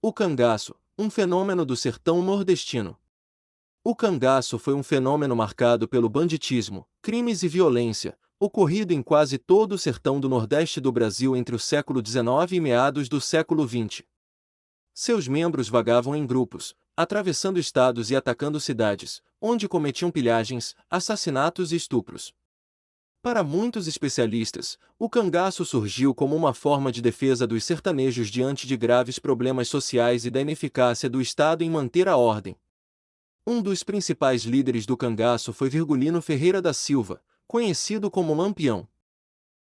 O cangaço, um fenômeno do sertão nordestino. O cangaço foi um fenômeno marcado pelo banditismo, crimes e violência, ocorrido em quase todo o sertão do Nordeste do Brasil entre o século XIX e meados do século XX. Seus membros vagavam em grupos, atravessando estados e atacando cidades, onde cometiam pilhagens, assassinatos e estupros. Para muitos especialistas, o cangaço surgiu como uma forma de defesa dos sertanejos diante de graves problemas sociais e da ineficácia do Estado em manter a ordem. Um dos principais líderes do cangaço foi Virgulino Ferreira da Silva, conhecido como Lampião.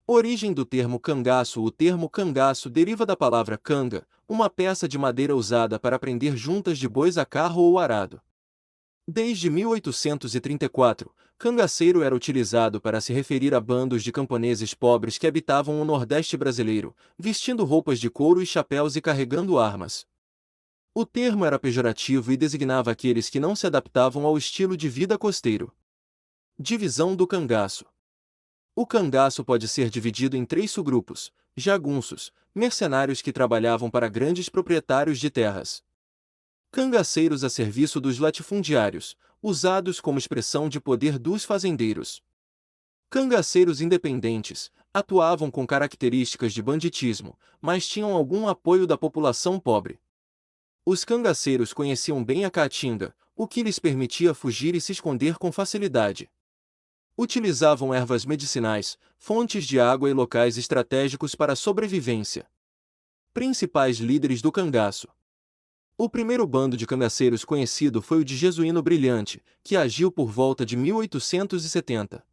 Origem do termo cangaço. O termo cangaço deriva da palavra canga, uma peça de madeira usada para prender juntas de bois a carro ou arado. Desde 1834, cangaceiro era utilizado para se referir a bandos de camponeses pobres que habitavam o Nordeste brasileiro, vestindo roupas de couro e chapéus e carregando armas. O termo era pejorativo e designava aqueles que não se adaptavam ao estilo de vida costeiro. Divisão do cangaço. O cangaço pode ser dividido em 3 subgrupos: jagunços, mercenários que trabalhavam para grandes proprietários de terras. Cangaceiros a serviço dos latifundiários, usados como expressão de poder dos fazendeiros. Cangaceiros independentes, atuavam com características de banditismo, mas tinham algum apoio da população pobre. Os cangaceiros conheciam bem a caatinga, o que lhes permitia fugir e se esconder com facilidade. Utilizavam ervas medicinais, fontes de água e locais estratégicos para a sobrevivência. Principais líderes do cangaço. O primeiro bando de cangaceiros conhecido foi o de Jesuíno Brilhante, que agiu por volta de 1870.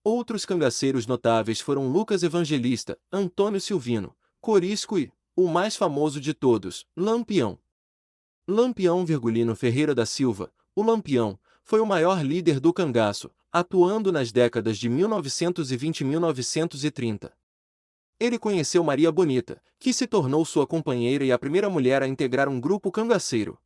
Outros cangaceiros notáveis foram Lucas Evangelista, Antônio Silvino, Corisco e, o mais famoso de todos, Lampião. Lampião Virgulino Ferreira da Silva, o Lampião, foi o maior líder do cangaço, atuando nas décadas de 1920 e 1930. Ele conheceu Maria Bonita, que se tornou sua companheira e a primeira mulher a integrar um grupo cangaceiro.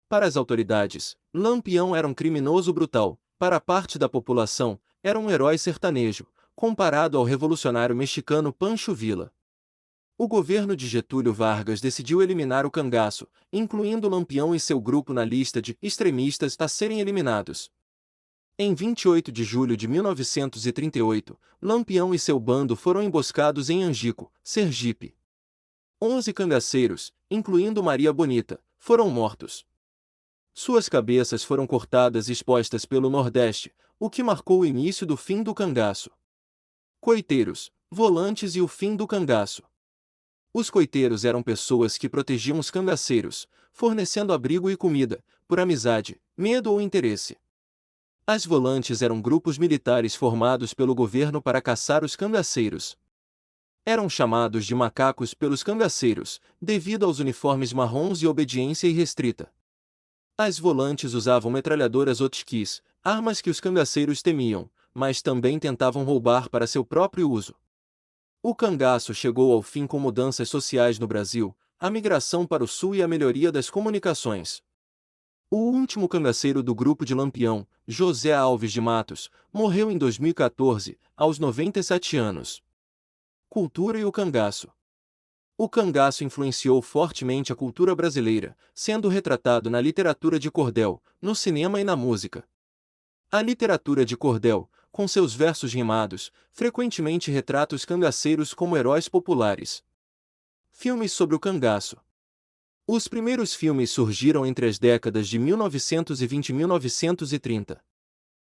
Para as autoridades, Lampião era um criminoso brutal, para parte da população, era um herói sertanejo, comparado ao revolucionário mexicano Pancho Villa. O governo de Getúlio Vargas decidiu eliminar o cangaço, incluindo Lampião e seu grupo na lista de extremistas a serem eliminados. Em 28 de julho de 1938, Lampião e seu bando foram emboscados em Angico, Sergipe. 11 cangaceiros, incluindo Maria Bonita, foram mortos. Suas cabeças foram cortadas e expostas pelo Nordeste, o que marcou o início do fim do cangaço. Coiteiros, volantes e o fim do cangaço. Os coiteiros eram pessoas que protegiam os cangaceiros, fornecendo abrigo e comida, por amizade, medo ou interesse. As volantes eram grupos militares formados pelo governo para caçar os cangaceiros. Eram chamados de macacos pelos cangaceiros, devido aos uniformes marrons e obediência irrestrita. As volantes usavam metralhadoras otskis, armas que os cangaceiros temiam, mas também tentavam roubar para seu próprio uso. O cangaço chegou ao fim com mudanças sociais no Brasil, a migração para o sul e a melhoria das comunicações. O último cangaceiro do grupo de Lampião, José Alves de Matos, morreu em 2014, aos 97 anos. Cultura e o cangaço. O cangaço influenciou fortemente a cultura brasileira, sendo retratado na literatura de cordel, no cinema e na música. A literatura de cordel, com seus versos rimados, frequentemente retrata os cangaceiros como heróis populares. Filmes sobre o cangaço. Os primeiros filmes surgiram entre as décadas de 1920 e 1930.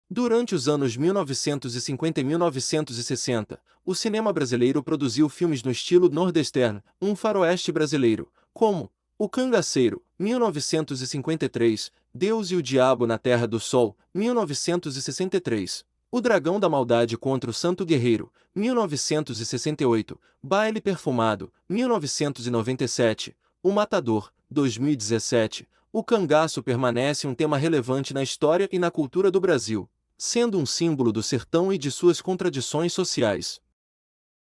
Durante os anos 1950 e 1960, o cinema brasileiro produziu filmes no estilo nordestino, um faroeste brasileiro, como O Cangaceiro, 1953, Deus e o Diabo na Terra do Sol, 1963, O Dragão da Maldade contra o Santo Guerreiro, 1968, Baile Perfumado, 1997, O Matador, 2017, o cangaço permanece um tema relevante na história e na cultura do Brasil, sendo um símbolo do sertão e de suas contradições sociais.